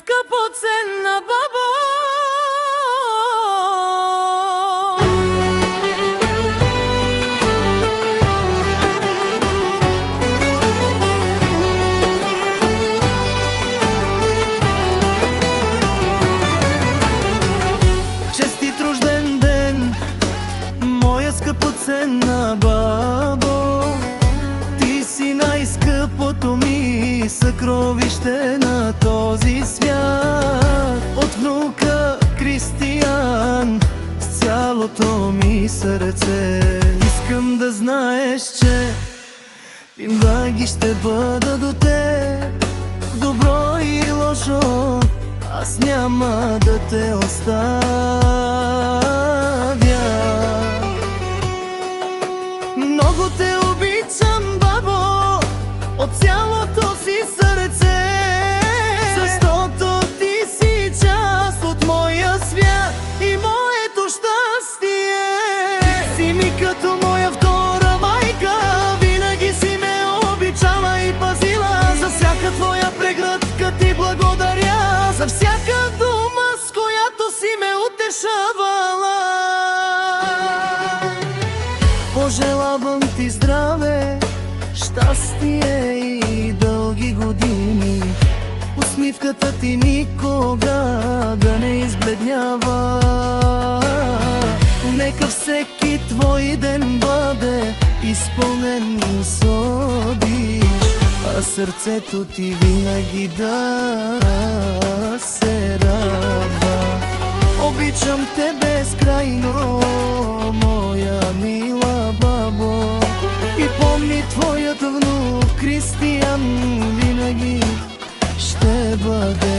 скъпоценна бабо. Честит рожден ден, моя скъпоценна бабо. Ти си най-скъпото ми съкровище на този свят. От внука Кристиян с цялото ми сърце искам да знаеш, че винаги ще бъда до теб. Добро и лошо аз няма да те оставя. Много те обичам, бабо, от цялото си сърце, защото ти си част от моя свят и моето щастие. Ти си ми като моя втора майка, винаги си ме обичала и пазила. За всяка твоя прегръдка ти благодаря, за всяка дума, с която си ме утешавала. Пожелавам ти здраве, щастие и дълги години. Усмивката ти никога да не избледнява. Нека всеки твой ден бъде изпълнен с обич, а сърцето ти винаги да се радва. Обичам те безкрайно, моя мила бабо, и помни твоят внук Кристиян винаги ще бъде